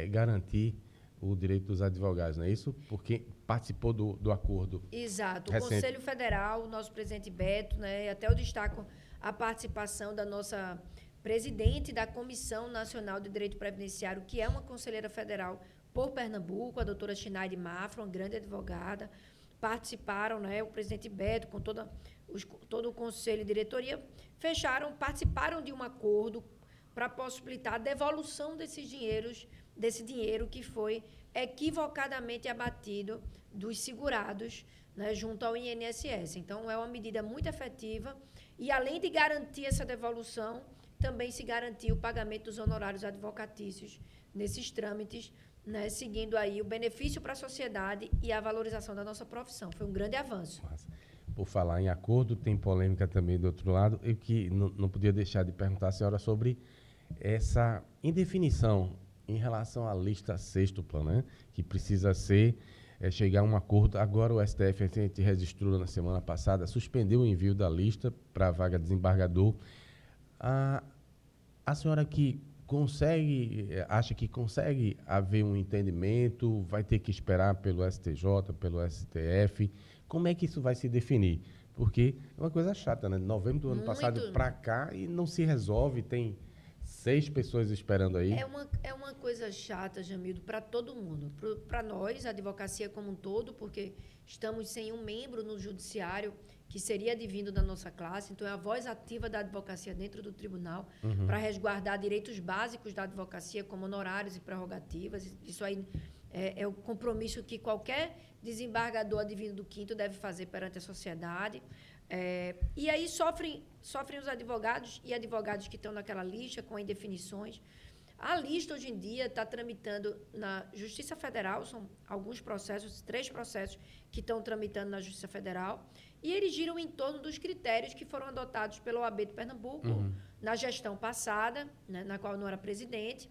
garantir o direito dos advogados, não é isso? Porque participou do acordo. Exato. Recente. O Conselho Federal, o nosso presidente Beto, né? E até eu destaco a participação da nossa presidente da Comissão Nacional de Direito Previdenciário, que é uma conselheira federal por Pernambuco, a doutora Chinaide Mafra, uma grande advogada, participaram, né, o presidente Beto, com todo o conselho e diretoria, participaram de um acordo para possibilitar a devolução desse dinheiro que foi equivocadamente abatido dos segurados, né, junto ao INSS. Então, é uma medida muito efetiva e, além de garantir essa devolução, também se garantiu o pagamento dos honorários advocatícios nesses trâmites, né, seguindo aí o benefício para a sociedade e a valorização da nossa profissão. Foi um grande avanço. Nossa. Por falar em acordo, tem polêmica também do outro lado. Eu que não podia deixar de perguntar à senhora sobre essa indefinição em relação à lista sextupla, né, que precisa chegar a um acordo. Agora o STF, a gente registrou na semana passada, suspendeu o envio da lista para a vaga de desembargador. A senhora que acha que consegue haver um entendimento, vai ter que esperar pelo STJ, pelo STF? Como é que isso vai se definir? Porque é uma coisa chata, né? De novembro do ano passado para cá e não se resolve, tem 6 pessoas esperando aí. É uma coisa chata, Jamildo, para todo mundo. Para nós, a advocacia como um todo, porque estamos sem um membro no judiciário que seria advindo da nossa classe. Então, é a voz ativa da advocacia dentro do tribunal para resguardar direitos básicos da advocacia, como honorários e prerrogativas. Isso aí é o compromisso que qualquer desembargador advindo do quinto deve fazer perante a sociedade. E aí sofrem os advogados e advogados que estão naquela lista com indefinições. A lista, hoje em dia, está tramitando na Justiça Federal, são alguns processos, 3 processos que estão tramitando na Justiça Federal, e eles giram em torno dos critérios que foram adotados pela OAB de Pernambuco na gestão passada, né, na qual eu não era presidente,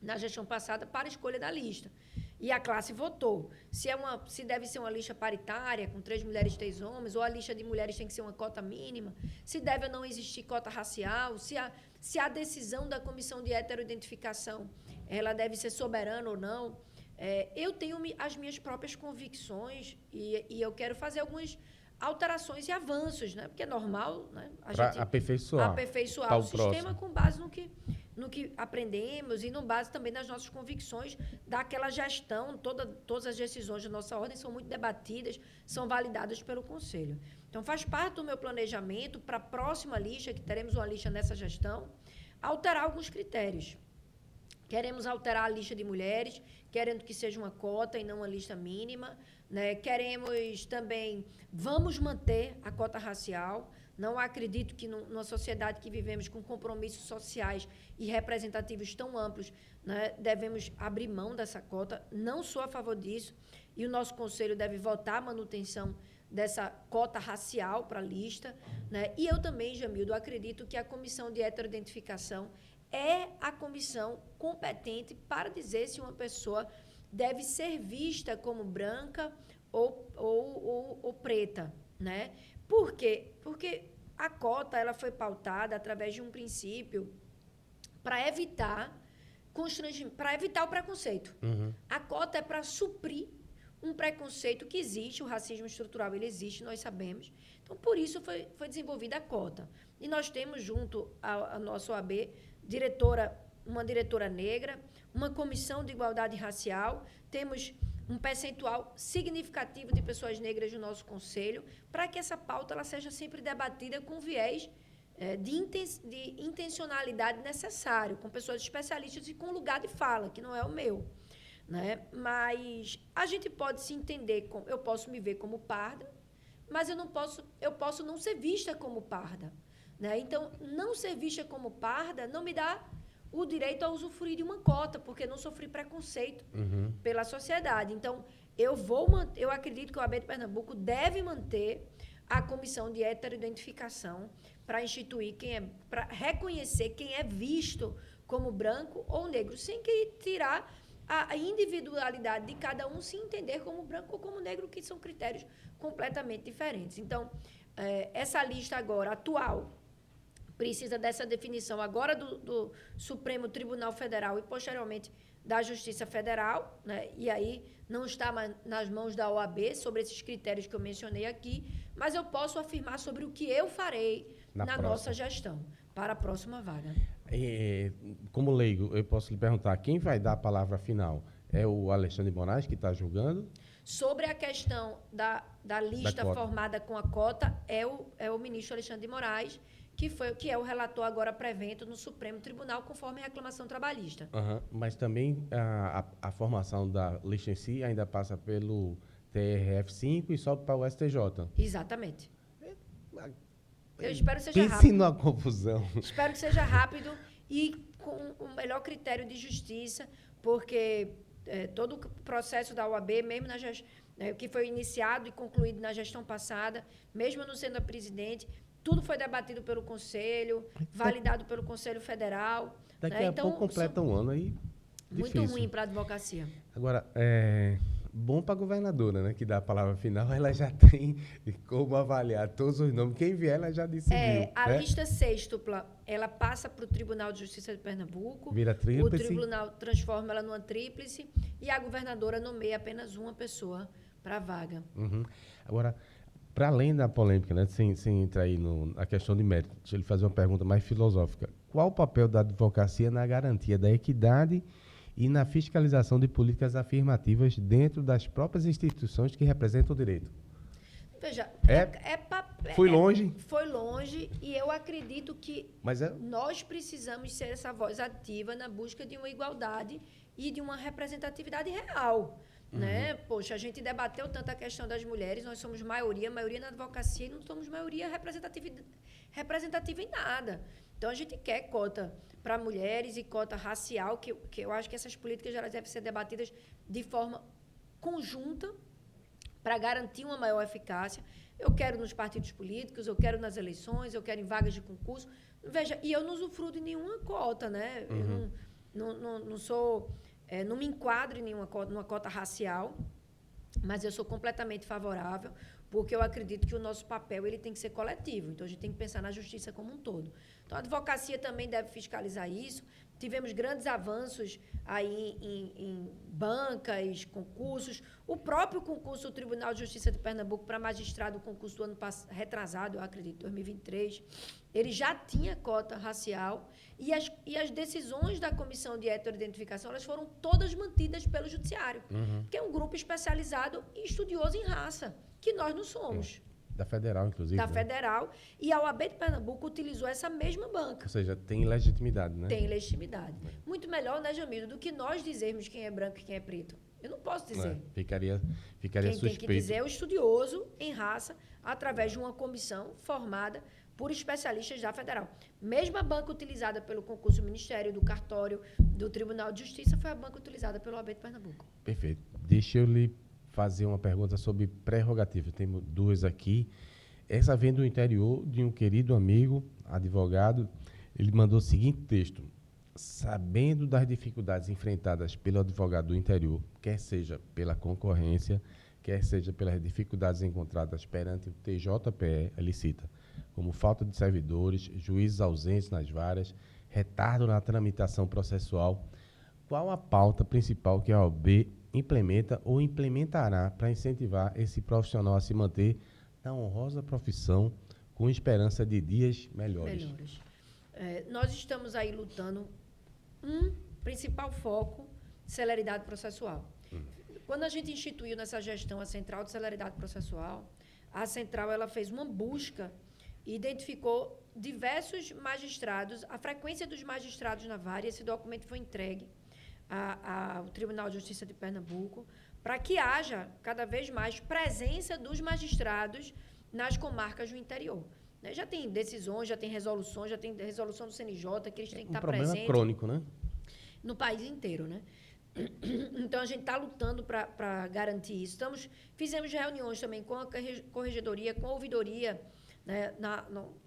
na gestão passada, para a escolha da lista. E a classe votou. Se deve ser uma lista paritária, com 3 mulheres e 3 homens, ou a lista de mulheres tem que ser uma cota mínima, se deve ou não existir cota racial, se a decisão da comissão de heteroidentificação ela deve ser soberana ou não. Eu tenho as minhas próprias convicções e eu quero fazer algumas alterações e avanços, né? Porque é normal, né, a gente aperfeiçoar o sistema com base no que aprendemos e no base também das nossas convicções daquela gestão. Todas as decisões da nossa ordem são muito debatidas, são validadas pelo Conselho. Então, faz parte do meu planejamento para a próxima lista, que teremos uma lista nessa gestão, alterar alguns critérios. Queremos alterar a lista de mulheres, querendo que seja uma cota e não uma lista mínima, né? Queremos também, vamos manter a cota racial. Não acredito que numa sociedade que vivemos com compromissos sociais e representativos tão amplos, né, devemos abrir mão dessa cota. Não sou a favor disso e o nosso Conselho deve votar a manutenção dessa cota racial para a lista, né? E eu também, Jamildo, acredito que a comissão de heteroidentificação é a comissão competente para dizer se uma pessoa deve ser vista como branca ou preta, né? Por quê? Porque a cota ela foi pautada através de um princípio para evitar o preconceito. A cota é para suprir um preconceito que existe, o racismo estrutural ele existe, nós sabemos. Então, por isso foi desenvolvida a cota. E nós temos junto à nossa OAB uma diretora negra, uma comissão de igualdade racial, temos um percentual significativo de pessoas negras no nosso conselho, para que essa pauta ela seja sempre debatida com viés de intencionalidade necessário, com pessoas especialistas e com lugar de fala, que não é o meu, né? Mas a gente pode se entender, eu posso me ver como parda, mas eu posso não ser vista como parda, né? Então, não ser vista como parda não me dá o direito a usufruir de uma cota, porque não sofri preconceito pela sociedade. Então, eu acredito que o OAB de Pernambuco deve manter a comissão de heteroidentificação para instituir para reconhecer quem é visto como branco ou negro, sem que tirar a individualidade de cada um, se entender como branco ou como negro, que são critérios completamente diferentes. Então, essa lista agora, atual, precisa dessa definição agora do Supremo Tribunal Federal e, posteriormente, da Justiça Federal, né? E aí não está mais nas mãos da OAB sobre esses critérios que eu mencionei aqui, mas eu posso afirmar sobre o que eu farei na nossa gestão para a próxima vaga. Como leigo, eu posso lhe perguntar, quem vai dar a palavra final? É o Alexandre de Moraes que está julgando? Sobre a questão da lista formada com a cota, é o ministro Alexandre de Moraes, que é o relator agora prevento no Supremo Tribunal, conforme a reclamação trabalhista. Mas também a formação da lista em si ainda passa pelo TRF5 e sobe para o STJ. Exatamente. Eu espero que seja Pense rápido. numa confusão. Espero que seja rápido e com o melhor critério de justiça, porque todo o processo da OAB, mesmo que foi iniciado e concluído na gestão passada, mesmo não sendo a presidente, tudo foi debatido pelo Conselho, validado pelo Conselho Federal. Daqui a pouco completa um ano aí. Muito ruim para a advocacia. Agora, bom para a governadora, né? Que dá a palavra final, ela já tem como avaliar todos os nomes. Quem vier, ela já decidiu. A lista sextupla, ela passa para o Tribunal de Justiça de Pernambuco. Vira tríplice. O tribunal transforma ela numa tríplice e a governadora nomeia apenas uma pessoa para a vaga. Agora, para além da polêmica, né? Sem entrar aí na questão de mérito, deixa eu lhe fazer uma pergunta mais filosófica. Qual o papel da advocacia na garantia da equidade e na fiscalização de políticas afirmativas dentro das próprias instituições que representam o direito? Veja, foi longe? Foi longe e eu acredito que nós precisamos ser essa voz ativa na busca de uma igualdade e de uma representatividade real. Né? Poxa, a gente debateu tanto a questão das mulheres, nós somos maioria na advocacia e não somos maioria representativa em nada. Então, a gente quer cota para mulheres e cota racial, que eu acho que essas políticas já devem ser debatidas de forma conjunta para garantir uma maior eficácia. Eu quero nos partidos políticos, eu quero nas eleições, eu quero em vagas de concurso. Veja, e eu não usufruo de nenhuma cota, né? Eu não sou... não me enquadro em numa cota racial, mas eu sou completamente favorável, porque eu acredito que o nosso papel ele tem que ser coletivo. Então, a gente tem que pensar na justiça como um todo. Então, a advocacia também deve fiscalizar isso. Tivemos grandes avanços aí em bancas, concursos. O próprio concurso do Tribunal de Justiça de Pernambuco para magistrado, o concurso do ano retrasado, eu acredito, 2023, ele já tinha cota racial e as decisões da Comissão de Heteroidentificação elas foram todas mantidas pelo Judiciário, que é um grupo especializado e estudioso em raça, que nós não somos. Da Federal, inclusive. Da Federal. E a OAB de Pernambuco utilizou essa mesma banca. Ou seja, tem legitimidade, né? Tem legitimidade. Muito melhor, né, Jamildo, do que nós dizermos quem é branco e quem é preto. Eu não posso dizer. Ficaria quem suspeito. Tem que dizer é o estudioso em raça, através de uma comissão formada por especialistas da Federal. Mesma banca utilizada pelo concurso do Ministério, do Cartório, do Tribunal de Justiça, foi a banca utilizada pelo OAB de Pernambuco. Perfeito. Deixa eu lhe fazer uma pergunta sobre prerrogativa. Temos duas aqui. Essa vem do interior de um querido amigo, advogado. Ele mandou o seguinte texto. Sabendo das dificuldades enfrentadas pelo advogado do interior, quer seja pela concorrência, quer seja pelas dificuldades encontradas perante o TJPE, ele cita, como falta de servidores, juízes ausentes nas varas, retardo na tramitação processual, qual a pauta principal que a OAB implementa ou implementará para incentivar esse profissional a se manter na honrosa profissão com esperança de dias melhores? Nós estamos aí lutando principal foco, celeridade processual. Quando a gente instituiu nessa gestão a Central de Celeridade Processual, a Central ela fez uma busca e identificou diversos magistrados, a frequência dos magistrados na vara, e esse documento foi entregue ao Tribunal de Justiça de Pernambuco, para que haja cada vez mais presença dos magistrados nas comarcas do interior. Já tem decisões, já tem resoluções, já tem resolução do CNJ, que eles têm que estar presentes. Um problema crônico, né? No país inteiro, né? Então, a gente está lutando para garantir isso. Fizemos reuniões também com a corregedoria, com a ouvidoria. Né?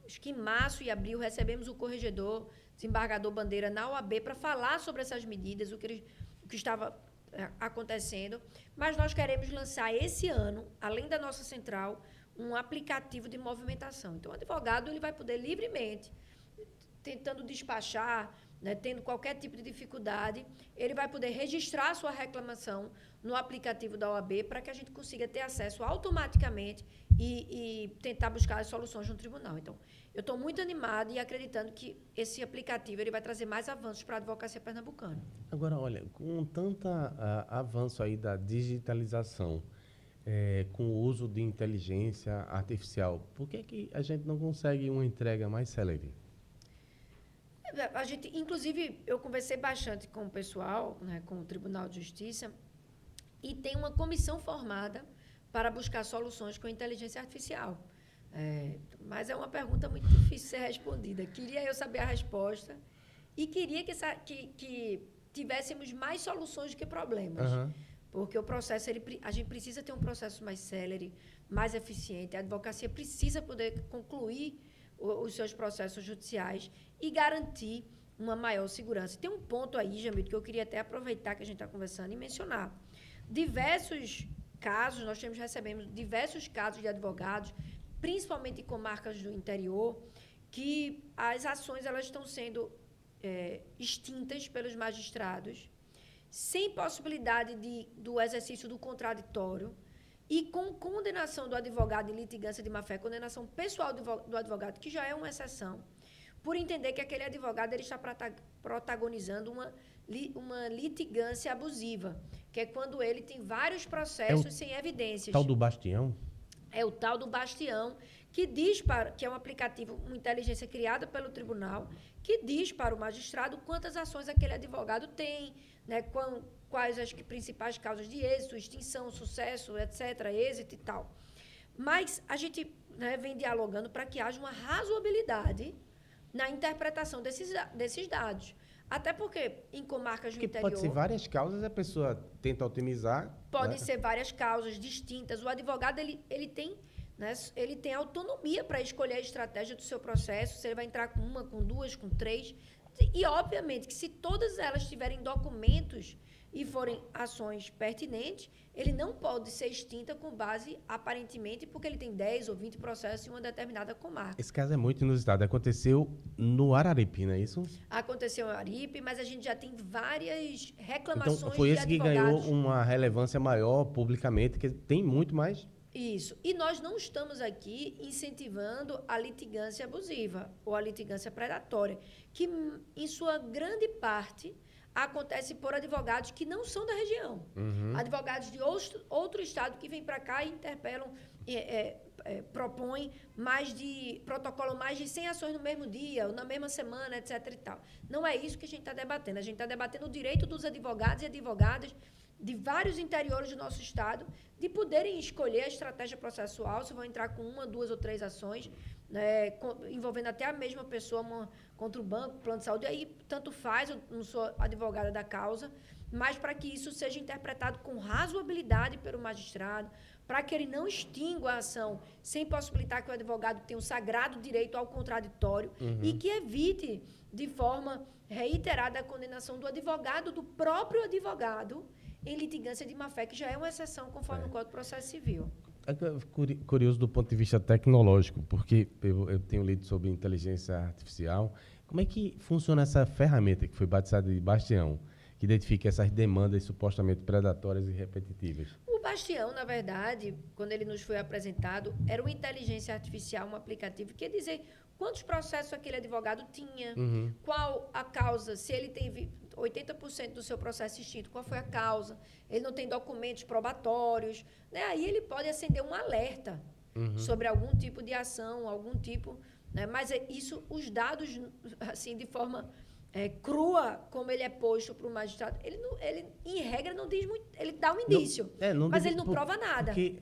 Acho que em março e abril recebemos o corregedor, desembargador Bandeira, na OAB, para falar sobre essas medidas, o que estava acontecendo. Mas nós queremos lançar esse ano, além da nossa central, um aplicativo de movimentação. Então, o advogado ele vai poder livremente, tentando despachar né, tendo qualquer tipo de dificuldade, ele vai poder registrar a sua reclamação no aplicativo da OAB para que a gente consiga ter acesso automaticamente e tentar buscar as soluções no tribunal. Então, eu estou muito animada e acreditando que esse aplicativo ele vai trazer mais avanços para a advocacia pernambucana. Agora, olha, com tanto avanço aí da digitalização, com o uso de inteligência artificial, por que a gente não consegue uma entrega mais célere? A gente, inclusive, eu conversei bastante com o pessoal, né, com o Tribunal de Justiça, e tem uma comissão formada para buscar soluções com inteligência artificial. Mas é uma pergunta muito difícil de ser respondida. Queria eu saber a resposta e queria que tivéssemos mais soluções do que problemas. Uhum. Porque o processo, a gente precisa ter um processo mais célere, mais eficiente. A advocacia precisa poder concluir os seus processos judiciais e garantir uma maior segurança. Tem um ponto aí, Jamil, que eu queria até aproveitar que a gente está conversando e mencionar. Diversos casos, nós recebemos diversos casos de advogados, principalmente em comarcas do interior, que as ações elas estão sendo extintas pelos magistrados, sem possibilidade do exercício do contraditório e com condenação do advogado em litigância de má-fé, condenação pessoal do advogado, que já é uma exceção, por entender que aquele advogado ele está protagonizando uma litigância abusiva, que é quando ele tem vários processos sem evidências. Tal do bastião? É o tal do bastião, que é um aplicativo, uma inteligência criada pelo tribunal, que diz para o magistrado quantas ações aquele advogado tem, né, quais as principais causas de êxito, extinção, sucesso, etc., êxito e tal. Mas a gente, né, vem dialogando para que haja uma razoabilidade na interpretação desses dados. Até porque, em comarcas do interior... Pode ser várias causas, a pessoa tenta otimizar... Podem ser várias causas distintas. O advogado, ele tem... né, ele tem autonomia para escolher a estratégia do seu processo, se ele vai entrar com uma, com duas, com três. E, obviamente, que se todas elas tiverem documentos e forem ações pertinentes, ele não pode ser extinta com base, aparentemente, porque ele tem 10 ou 20 processos em uma determinada comarca. Esse caso é muito inusitado. Aconteceu no Araripe, não é isso? Aconteceu no Araripe, mas a gente já tem várias reclamações de advogados. Então, foi esse que ganhou uma relevância maior publicamente, que tem muito mais... Isso. E nós não estamos aqui incentivando a litigância abusiva ou a litigância predatória, que, em sua grande parte, acontece por advogados que não são da região. Uhum. Advogados de outro estado que vêm para cá e interpelam, propõem protocolam mais de 100 ações no mesmo dia, ou na mesma semana, etc. e tal. Não é isso que a gente está debatendo. A gente está debatendo o direito dos advogados e advogadas de vários interiores do nosso estado de poderem escolher a estratégia processual, se vão entrar com uma, duas ou três ações, né, envolvendo até a mesma pessoa contra o banco, plano de saúde, aí tanto faz, eu não sou advogada da causa, mas para que isso seja interpretado com razoabilidade pelo magistrado, para que ele não extingua a ação sem possibilitar que o advogado tenha o sagrado direito ao contraditório e que evite, de forma reiterada, a condenação do advogado, do próprio advogado, em litigância de má-fé, que já é uma exceção conforme o Código de Processo Civil. É curioso do ponto de vista tecnológico, porque eu tenho lido sobre inteligência artificial. Como é que funciona essa ferramenta que foi batizada de Bastião, que identifica essas demandas supostamente predatórias e repetitivas? O Bastião, na verdade, quando ele nos foi apresentado, era uma inteligência artificial, um aplicativo que ia dizer quantos processos aquele advogado tinha, qual a causa, se ele tem 80% do seu processo extinto, qual foi a causa, ele não tem documentos probatórios, né? Aí ele pode acender um alerta sobre algum tipo de ação, algum tipo, né? Mas isso, os dados, assim, de forma crua, como ele é posto para o magistrado, ele, em regra, não diz muito, ele dá um indício, mas ele não prova nada. Porque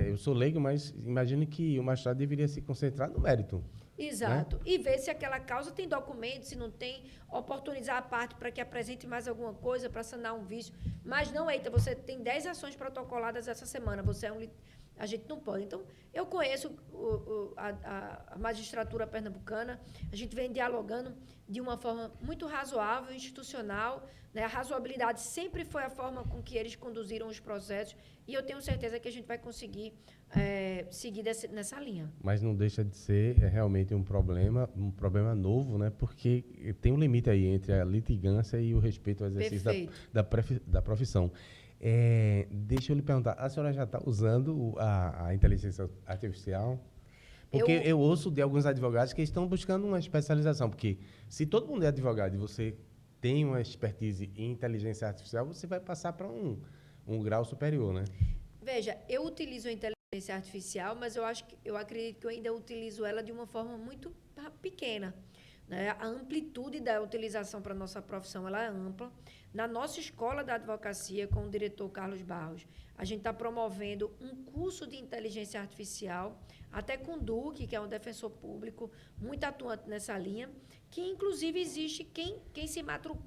eu sou leigo, mas imagino que o magistrado deveria se concentrar no mérito. Exato. Né? E ver se aquela causa tem documento, se não tem, oportunizar a parte para que apresente mais alguma coisa para sanar um vício. Mas não, eita, você tem 10 ações protocoladas essa semana, você a gente não pode. Então, eu conheço a magistratura pernambucana, a gente vem dialogando de uma forma muito razoável, institucional, né? A razoabilidade sempre foi a forma com que eles conduziram os processos, e eu tenho certeza que a gente vai conseguir seguir nessa linha. Mas não deixa de ser realmente um problema novo, né? Porque tem um limite aí entre a litigância e o respeito ao exercício da profissão. Deixa eu lhe perguntar, a senhora já está usando a inteligência artificial? Porque eu ouço de alguns advogados que estão buscando uma especialização, porque se todo mundo é advogado e você tem uma expertise em inteligência artificial, você vai passar para um grau superior, né? Veja, eu utilizo a inteligência artificial, mas eu acredito que eu ainda utilizo ela de uma forma muito pequena, né? A amplitude da utilização para a nossa profissão ela é ampla. Na nossa escola da advocacia, com o diretor Carlos Barros, a gente está promovendo um curso de inteligência artificial, até com o Duque, que é um defensor público muito atuante nessa linha, que inclusive existe quem se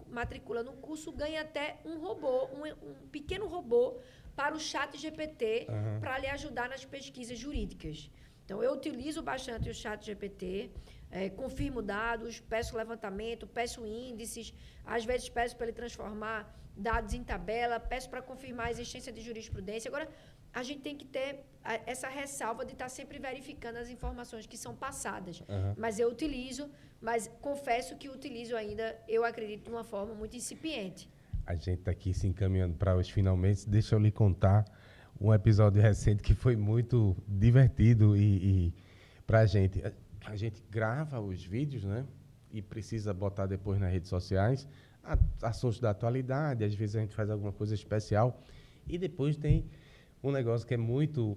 matricula no curso ganha até um robô, um pequeno robô para o ChatGPT, para lhe ajudar nas pesquisas jurídicas. Então, eu utilizo bastante o ChatGPT, confirmo dados, peço levantamento, peço índices, às vezes peço para ele transformar dados em tabela, peço para confirmar a existência de jurisprudência. Agora, a gente tem que ter essa ressalva de estar sempre verificando as informações que são passadas. Mas eu utilizo, mas confesso que utilizo ainda, eu acredito, de uma forma muito incipiente. A gente está aqui se encaminhando para os finalmente. Deixa eu lhe contar um episódio recente que foi muito divertido e para a gente. A gente grava os vídeos, né? E precisa botar depois nas redes sociais assuntos da atualidade. Às vezes a gente faz alguma coisa especial. E depois tem um negócio que é muito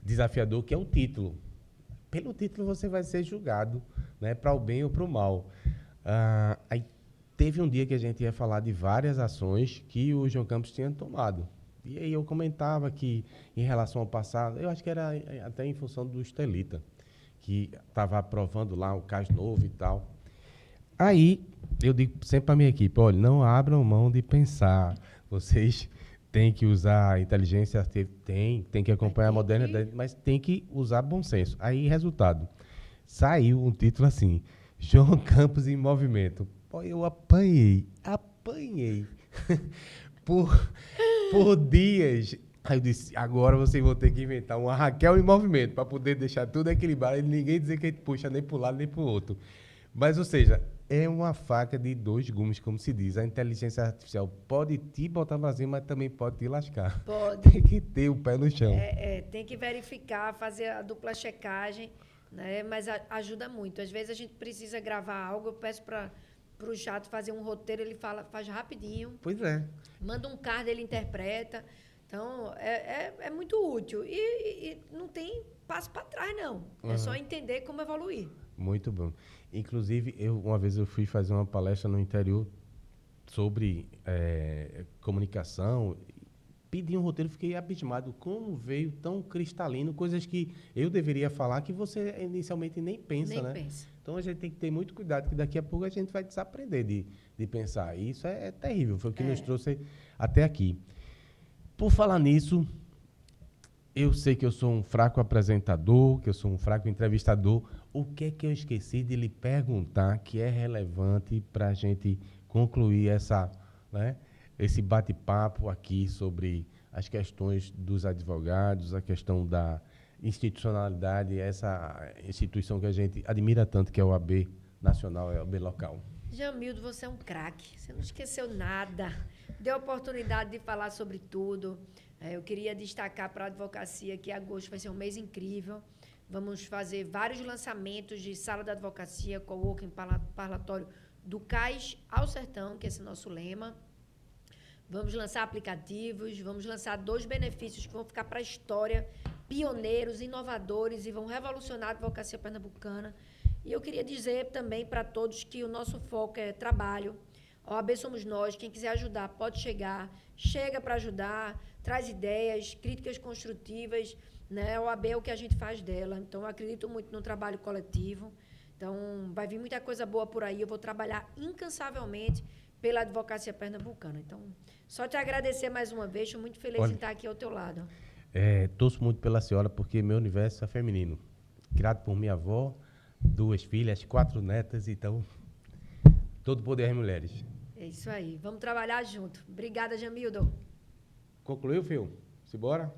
desafiador, que é o título. Pelo título você vai ser julgado, né? Para o bem ou para o mal. Aí teve um dia que a gente ia falar de várias ações que o João Campos tinha tomado. E aí eu comentava que, em relação ao passado, eu acho que era até em função do Estelita, que estava aprovando lá o CAS novo e tal. Aí eu digo sempre para a minha equipe, olha, não abram mão de pensar. Vocês têm que usar a inteligência artificial, tem que acompanhar a modernidade, mas tem que usar bom senso. Aí, resultado, saiu um título assim, João Campos em movimento. Pô, eu apanhei por dias. Aí eu disse, agora vocês vão ter que inventar uma Raquel em movimento para poder deixar tudo equilibrado e ninguém dizer que a gente puxa nem para um lado nem para o outro. Mas, ou seja, é uma faca de dois gumes, como se diz. A inteligência artificial pode te botar para cima, mas também pode te lascar. Pode. Tem que ter o pé no chão. Tem que verificar, fazer a dupla checagem, né? Mas ajuda muito. Às vezes a gente precisa gravar algo, eu peço para o chat fazer um roteiro, ele faz rapidinho. Pois é. Manda um card, ele interpreta. Então, é muito útil. E não tem passo para trás, não. É só entender como evoluir. Muito bom. Inclusive, uma vez eu fui fazer uma palestra no interior sobre comunicação. Pedi um roteiro, fiquei abismado. Como veio tão cristalino, coisas que eu deveria falar que você inicialmente nem pensa, né? Pensa. Então, a gente tem que ter muito cuidado, que daqui a pouco a gente vai desaprender de pensar. E isso é terrível, foi o que nos trouxe até aqui. Por falar nisso, eu sei que eu sou um fraco apresentador, que eu sou um fraco entrevistador. O que é que eu esqueci de lhe perguntar que é relevante para a gente concluir esse bate-papo aqui sobre as questões dos advogados, a questão da institucionalidade, essa instituição que a gente admira tanto, que é o OAB Nacional, é o OAB Local? Jamildo, você é um craque. Você não esqueceu nada. Deu a oportunidade de falar sobre tudo. Eu queria destacar para a advocacia que agosto vai ser um mês incrível. Vamos fazer vários lançamentos de sala da advocacia, coworking, parlatório, do Cais ao Sertão, que é esse nosso lema. Vamos lançar aplicativos, vamos lançar 2 benefícios que vão ficar para a história, pioneiros, inovadores e vão revolucionar a advocacia pernambucana. E eu queria dizer também para todos que o nosso foco é trabalho. A OAB somos nós, quem quiser ajudar pode chegar, chega para ajudar, traz ideias, críticas construtivas, né? A OAB é o que a gente faz dela, então eu acredito muito no trabalho coletivo. Então, vai vir muita coisa boa por aí, eu vou trabalhar incansavelmente pela advocacia pernambucana. Então, só te agradecer mais uma vez, estou muito feliz em estar aqui ao teu lado. Torço muito pela senhora, porque meu universo é feminino. Criado por minha avó, 2 filhas, 4 netas, então, todo poder às mulheres. É isso aí. Vamos trabalhar junto. Obrigada, Jamildo. Concluiu, Fio? Simbora?